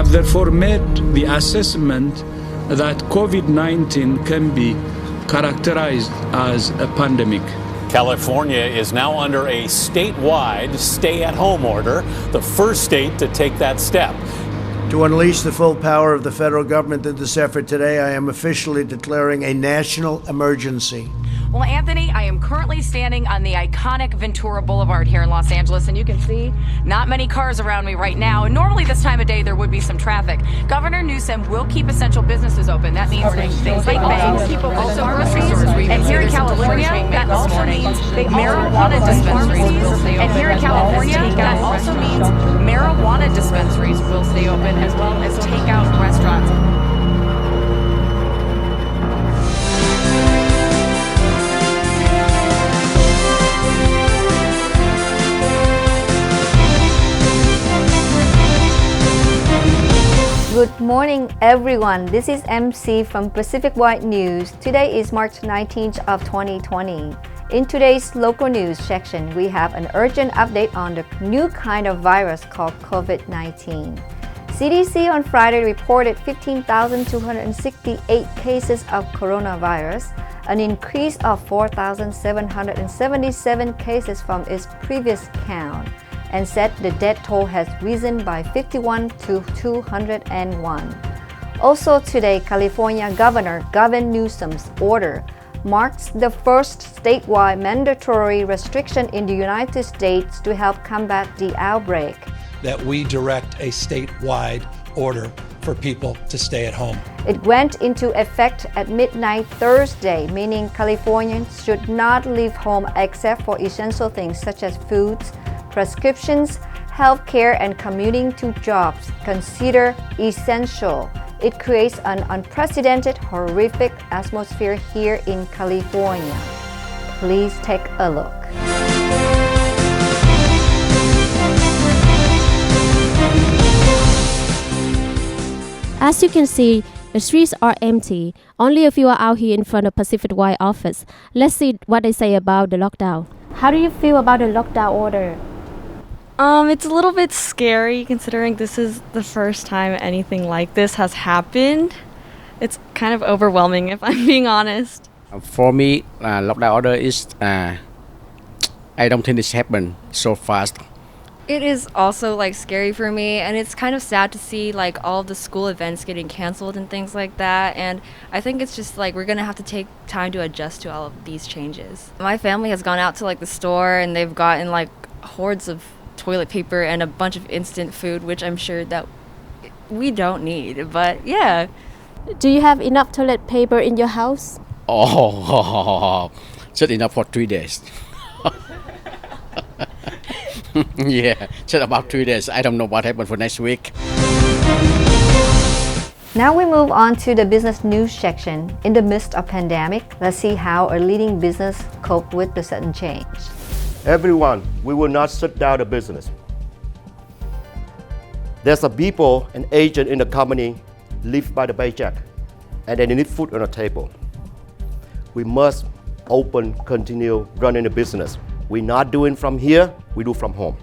have therefore made the assessment that COVID-19 can be characterized as a pandemic. California is now under a statewide stay-at-home order, the first state to take that step. To unleash the full power of the federal government in this effort today, I am officially declaring a national emergency. Well, Anthony, I am currently standing on the iconic Ventura Boulevard here in Los Angeles, and you can see not many cars around me right now. And normally this time of day, there would be some traffic. Governor Newsom will keep essential businesses open. That means things like banks, also grocery stores. And here in California, that also means marijuana dispensaries. And here in California, that also means marijuana dispensaries will stay open, as well as takeout restaurants. Good morning, everyone. This is MC from Pacificwide News. Today is March 19th of 2020. In today's local news section, we have an urgent update on the new kind of virus called COVID-19. CDC on Friday reported 15,268 cases of coronavirus, an increase of 4,777 cases from its previous count, and said the death toll has risen by 51 to 201. Also today, California Governor Gavin Newsom's order marks the first statewide mandatory restriction in the United States to help combat the outbreak. That we direct a statewide order for people to stay at home. It went into effect at midnight Thursday, meaning Californians should not leave home except for essential things such as foods, prescriptions, healthcare, and commuting to jobs considered essential. It creates an unprecedented, horrific atmosphere here in California. Please take a look. As you can see, the streets are empty. Only a few are out here in front of Pacificwide office. Let's see what they say about the lockdown. How do you feel about the lockdown order? It's a little bit scary considering this is the first time anything like this has happened. It's kind of overwhelming if I'm being honest. For me, lockdown order is, I don't think it's happened so fast. It is also like scary for me, and it's kind of sad to see like all the school events getting canceled and things like that. And I think it's just like we're gonna have to take time to adjust to all of these changes. My family has gone out to like the store and they've gotten like hordes of toilet paper and a bunch of instant food, which I'm sure that we don't need, but yeah. Do you have enough toilet paper in your house? Oh, just enough for 3 days. Yeah, just about 3 days. I don't know what happened for next week. Now we move on to the business news section. In the midst of pandemic, let's see how a leading business cope with the sudden change. Everyone, we will not shut down the business. There's a people and agent in the company live by the paycheck, and they need food on the table. We must open, continue running the business. We're not doing from here, we do from home.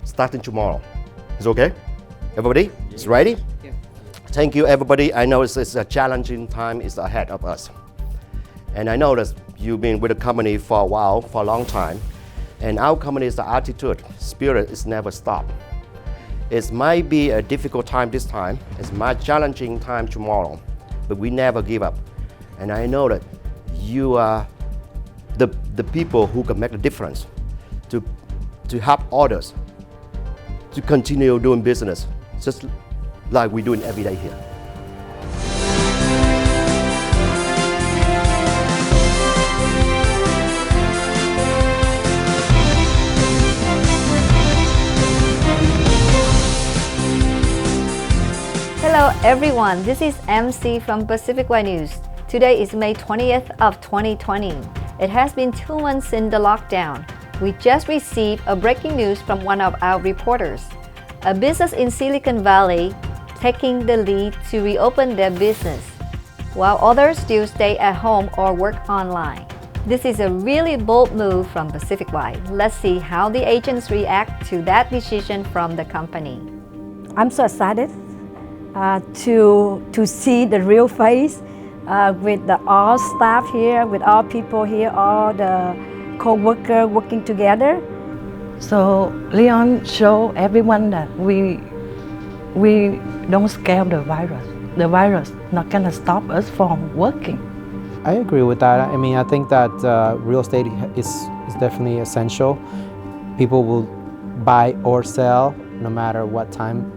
Starting tomorrow. Is okay? Everybody is ready? Yeah. Thank you, everybody. I know it's a challenging time is ahead of us. And I know that you've been with the company for a while, for a long time. And our company's attitude, spirit is never stop. It might be a difficult time this time, it's my challenging time tomorrow, but we never give up. And I know that you are the people who can make the difference to help others to continue doing business, just like we're doing every day here. Hello everyone, this is MC from Pacificwide News. Today is May 20th of 2020. It has been 2 months in the lockdown. We just received a breaking news from one of our reporters. A business in Silicon Valley taking the lead to reopen their business, while others still stay at home or work online. This is a really bold move from Pacificwide. Let's see how the agents react to that decision from the company. I'm so excited to see the real face with all staff here, with all people here, all the co-workers working together. So Leon showed everyone that we don't scare the virus. The virus not gonna stop us from working. I agree with that. I mean, I think that real estate is definitely essential. People will buy or sell no matter what time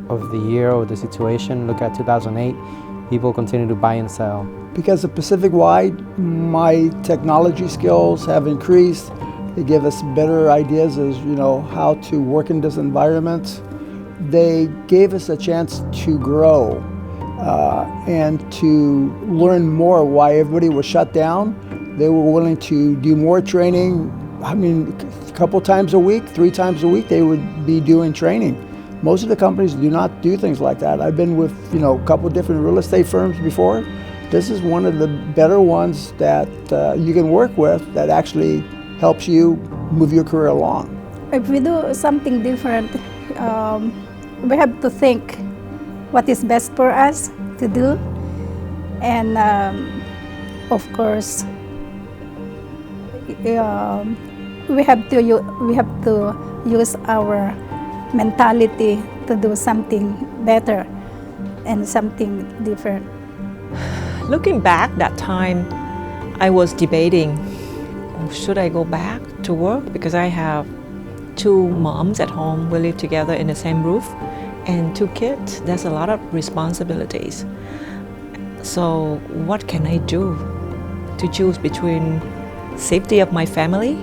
of the year or the situation. Look at 2008, people continue to buy and sell. Because of Pacificwide, my technology skills have increased. They give us better ideas as how to work in this environment. They gave us a chance to grow and to learn more why everybody was shut down. They were willing to do more training. I mean, a couple times a week, 3 times a week, they would be doing training. Most of the companies do not do things like that. I've been with a couple different real estate firms before. This is one of the better ones that you can work with that actually helps you move your career along. If we do something different, we have to think what is best for us to do, and of course, we have to use our mentality to do something better and something different. Looking back that time, I was debating, should I go back to work? Because I have 2 moms at home. We live together in the same roof, and 2 kids. There's a lot of responsibilities. So what can I do to choose between safety of my family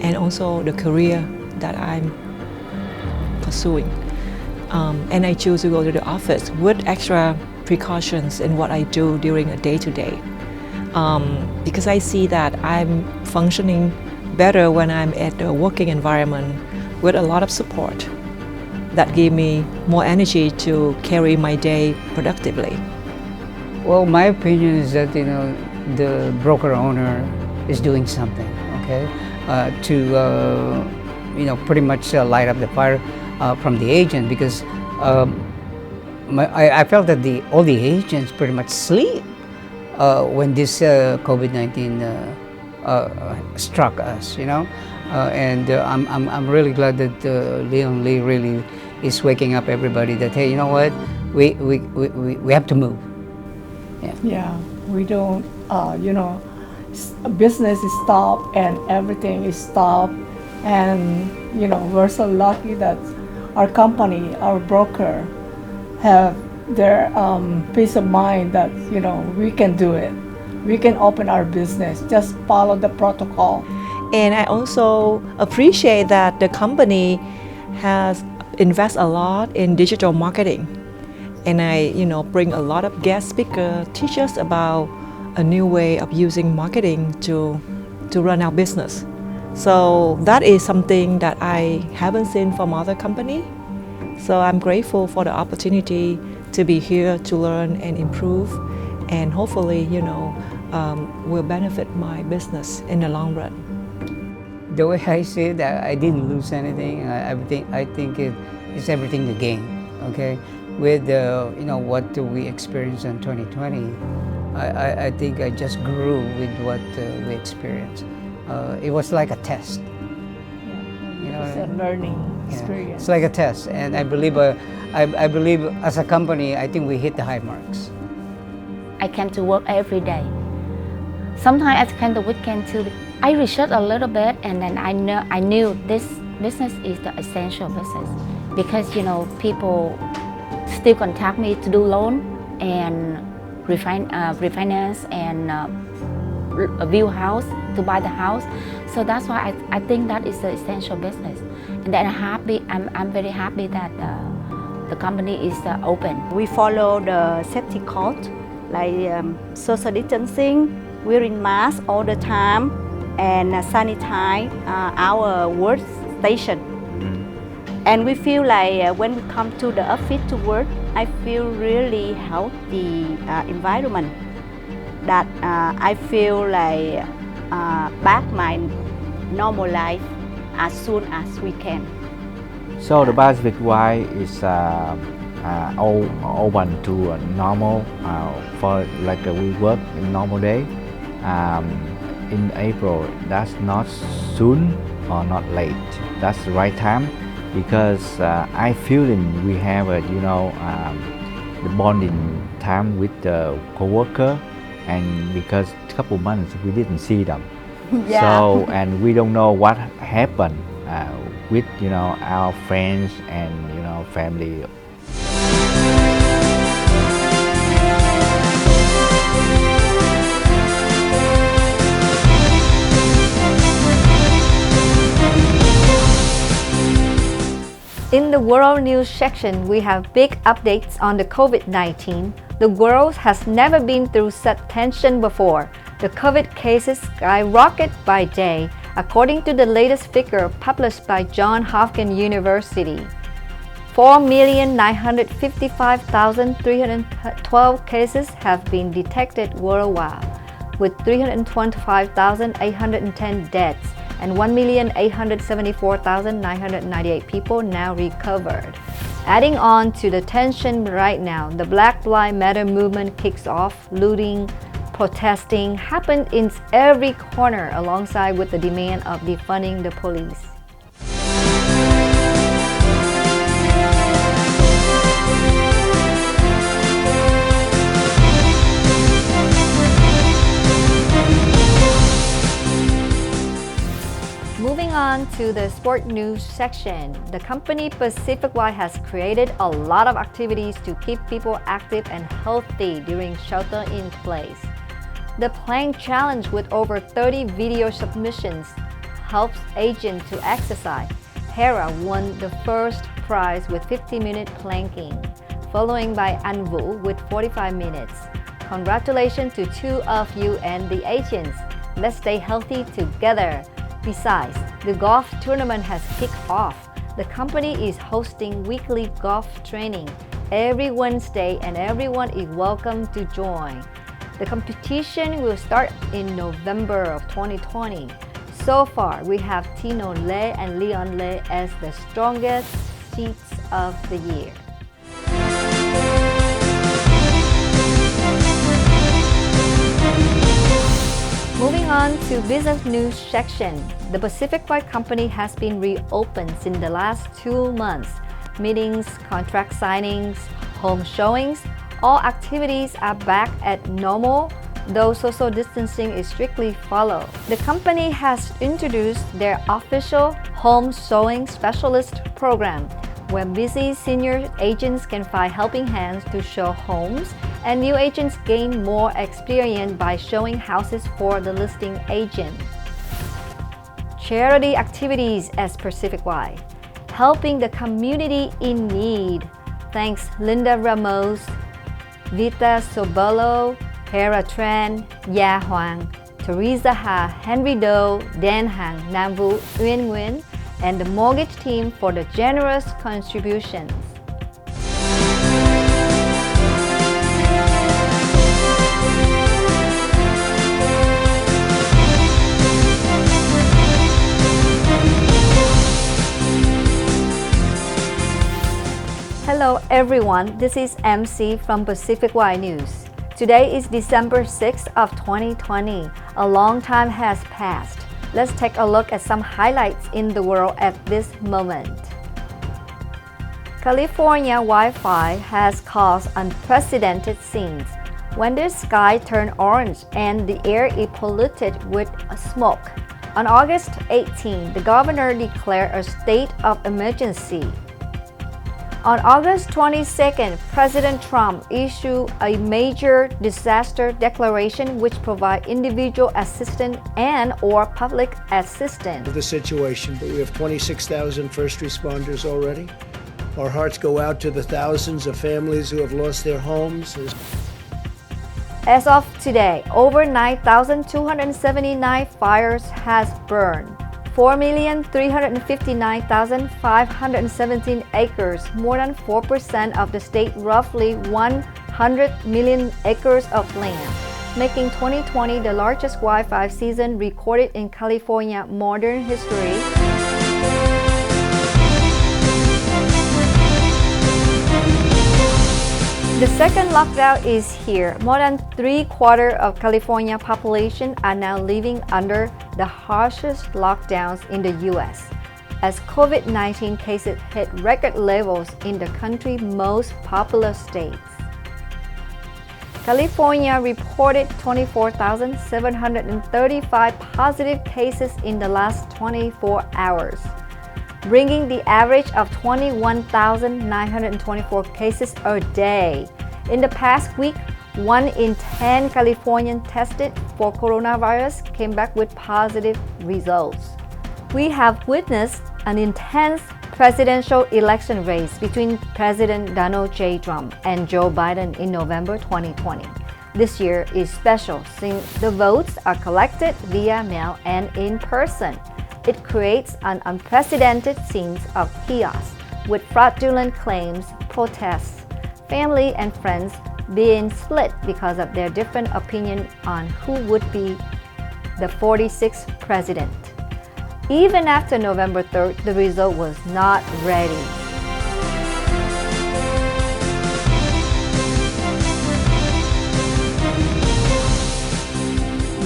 and also the career that I'm pursuing? And I choose to go to the office with extra precautions in what I do during a day-to-day. Because I see that I'm functioning better when I'm at the working environment with a lot of support that give me more energy to carry my day productively. Well, my opinion is that the broker owner is doing something, okay, to pretty much light up the fire from the agent, because I felt that all the agents pretty much sleep when this COVID-19 struck us, and I'm really glad that Leon Lee really is waking up everybody that, hey, you know what, we have to move. Yeah, we don't, business is stopped and everything is stopped, and we're so lucky that our company, our broker, have their peace of mind that we can do it. We can open our business, just follow the protocol. And I also appreciate that the company has invested a lot in digital marketing. And I bring a lot of guest speakers, teach us about a new way of using marketing to run our business. So that is something that I haven't seen from other companies. So I'm grateful for the opportunity to be here to learn and improve, and hopefully, will benefit my business in the long run. The way I see it, I didn't lose anything. I think it's everything to gain. Okay, with what we experienced in 2020, I think I just grew with what we experienced. It was like a test. It's a learning experience. It's like a test, and I believe as a company, I think we hit the high marks. I came to work every day. Sometimes I came the weekend too. I researched a little bit, and then I knew this business is the essential business, because people still contact me to do loan and refinance and view house, to buy the house. So that's why I think that is the essential business. And then I'm very happy that the company is open. We follow the safety code, like social distancing, wearing masks all the time, and sanitize our workstation. And we feel like when we come to the office to work, I feel really healthy environment. That I feel like back my normal life as soon as we can. So the Pacificwide is all went to normal for like we work in normal day. In April, that's not soon or not late. That's the right time because I feeling we have the bonding time with the coworker, and because a couple months we didn't see them. Yeah. So and we don't know what happened with our friends and family. In the world news section, we have big updates on the COVID-19. The world has never been through such tension before. The COVID cases skyrocket by day, according to the latest figure published by Johns Hopkins University. 4,955,312 cases have been detected worldwide, with 325,810 deaths and 1,874,998 people now recovered. Adding on to the tension right now, the Black Lives Matter movement kicks off. Looting, protesting happened in every corner alongside with the demand of defunding the police. Moving on to the sport news section, the company Pacificwide has created a lot of activities to keep people active and healthy during shelter-in-place. The Plank Challenge with over 30 video submissions helps agents to exercise. Hera won the first prize with 50-minute planking, following by Anvu with 45 minutes. Congratulations to two of you and the agents. Let's stay healthy together. Besides, the golf tournament has kicked off. The company is hosting weekly golf training every Wednesday and everyone is welcome to join. The competition will start in November of 2020. So far, we have Tino Le and Leon Le as the strongest seeds of the year. Moving on to business news section, the Pacificwide company has been reopened since the last 2 months. Meetings, contract signings, home showings, all activities are back at normal, though social distancing is strictly followed. The company has introduced their official home showing specialist program, where busy senior agents can find helping hands to show homes, and new agents gain more experience by showing houses for the listing agent. Charity activities as Pacificwide, helping the community in need. Thanks Linda Ramos, Vita Sobolo, Hera Tran, Ya Huang, Teresa Ha, Henry Do, Dan Hang, Nam Vu, Uyên Nguyen, and the mortgage team for the generous contributions. Hello everyone, this is MC from Pacificwide News. Today is December 6th of 2020. A long time has passed. Let's take a look at some highlights in the world at this moment. California Wi-Fi has caused unprecedented scenes when the sky turned orange and the air is polluted with smoke. On August 18, the governor declared a state of emergency. On August 22nd, President Trump issued a major disaster declaration which provides individual assistance and/or public assistance. The situation, but we have 26,000 first responders already. Our hearts go out to the thousands of families who have lost their homes. As of today, over 9,279 fires has burned. 4,359,517 acres, more than 4% of the state, roughly 100 million acres of land, making 2020 the largest Wi-Fi season recorded in California modern history. The second lockdown is here. More than 3/4 of California population are now living under the harshest lockdowns in the U.S. as COVID-19 cases hit record levels in the country's most populous states. California reported 24,735 positive cases in the last 24 hours, bringing the average of 21,924 cases a day. In the past week, 1 in 10 Californians tested for coronavirus came back with positive results. We have witnessed an intense presidential election race between President Donald J. Trump and Joe Biden in November 2020. This year is special since the votes are collected via mail and in person. It creates an unprecedented scene of chaos with fraudulent claims, protests, family and friends being split because of their different opinion on who would be the 46th president. Even after November 3rd, the result was not ready.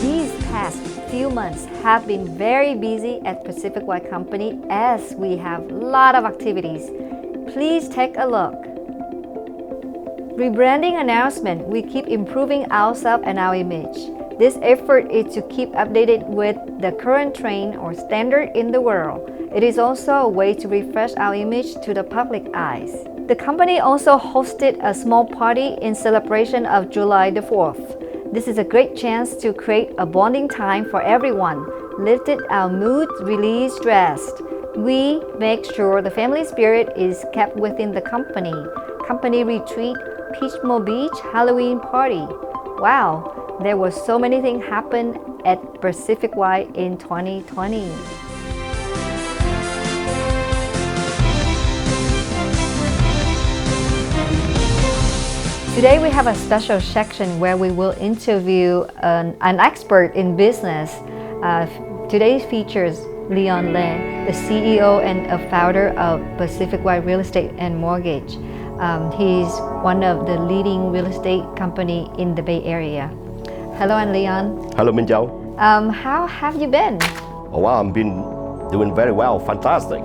These past few months have been very busy at Pacificwide Company as we have a lot of activities. Please take a look. Rebranding announcement, we keep improving ourselves and our image. This effort is to keep updated with the current trend or standard in the world. It is also a way to refresh our image to the public eyes. The company also hosted a small party in celebration of July the 4th. This is a great chance to create a bonding time for everyone, lifted our mood, release stress. We make sure the family spirit is kept within the company. Company retreat, Peachmo Beach Halloween party. Wow, there were so many things happen at Pacificwide in 2020. Today we have a special section where we will interview an expert in business. Today features Leon Le, the CEO and a founder of Pacificwide Real Estate and Mortgage. He's one of the leading real estate company in the Bay Area. Hello, and Leon. Hello, Minh Châu. How have you been? Oh, wow, I've been doing very well. Fantastic.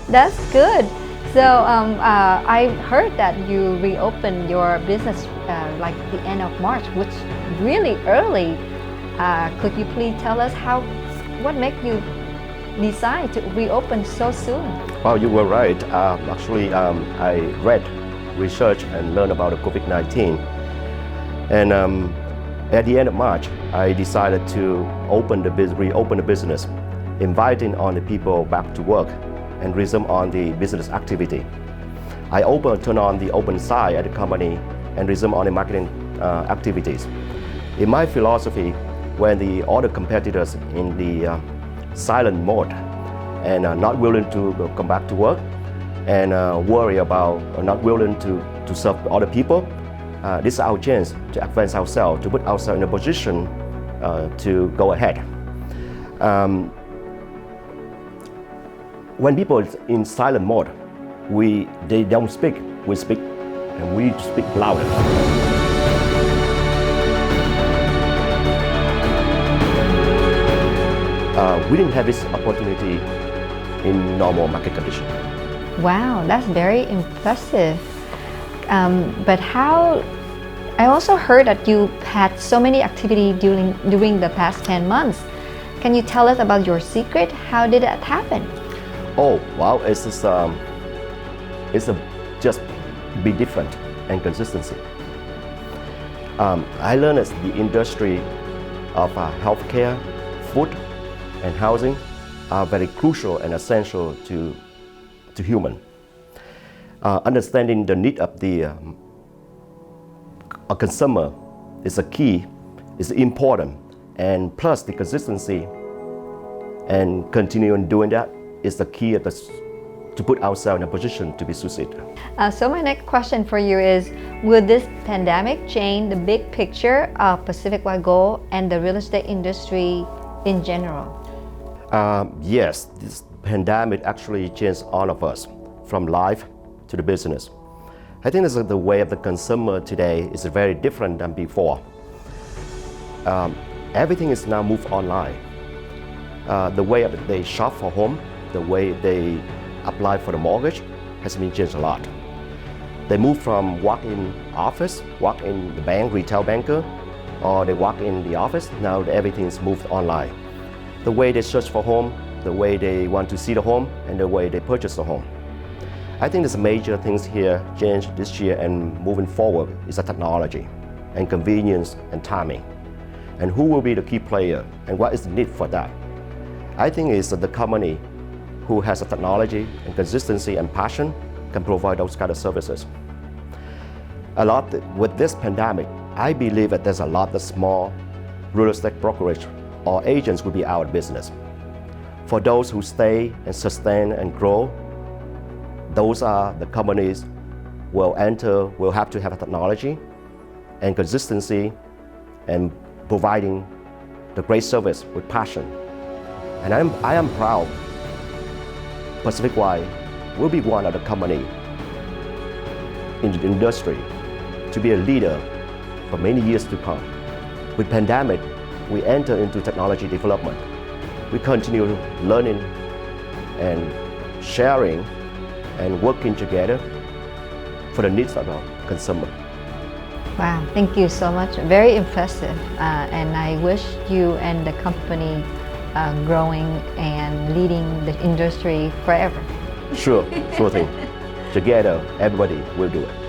That's good. So I heard that you reopened your business like the end of March, which is really early. Could you please tell us what made you decide to reopen so soon? Well, you were right. Actually, I read, researched, and learned about the COVID-19. And at the end of March, I decided to reopen the business, inviting on the people back to work and resume on the business activity. I turn on the open side at the company and resume on the marketing activities. In my philosophy, when the other competitors in the silent mode and not willing to come back to work and worry about not willing to serve other people, this is our chance to advance ourselves, to put ourselves in a position to go ahead. When people are in silent mode, they don't speak, we speak, and we speak louder. We didn't have this opportunity in normal market condition. Wow, that's very impressive. But I also heard that you had so many activities during the past 10 months. Can you tell us about your secret? How did that happen? Oh, wow, it's just be different and consistency. I learned that the industry of healthcare, food, and housing are very crucial and essential to human. Understanding the need of a consumer is a key, is important, and plus the consistency and continuing doing that is the key to put ourselves in a position to be succeeded. So my next question for you is, will this pandemic change the big picture of Pacificwide goal and the real estate industry in general? Yes, this pandemic actually changed all of us, from life to the business. I think this is the way of the consumer today is very different than before. Everything is now moved online. The way they shop for home, the way they apply for the mortgage has been changed a lot. They move from walk in office, walk in the bank, retail banker, or they walk in the office. Now everything is moved online. The way they search for home, the way they want to see the home, and the way they purchase the home. I think there's major things here change this year and moving forward is the technology and convenience and timing. And who will be the key player and what is the need for that? I think it's the company who has the technology and consistency and passion can provide those kind of services. A lot with this pandemic, I believe that there's a lot of small real estate brokerage or agents will be out of business. For those who stay and sustain and grow, those are the companies will have to have a technology and consistency and providing the great service with passion. And I am proud Pacificwide will be one of the company in the industry to be a leader for many years to come. With pandemic, we enter into technology development. We continue learning and sharing and working together for the needs of our consumer. Wow, thank you so much. Very impressive. And I wish you and the company growing and leading the industry forever. Sure thing. Together, everybody will do it.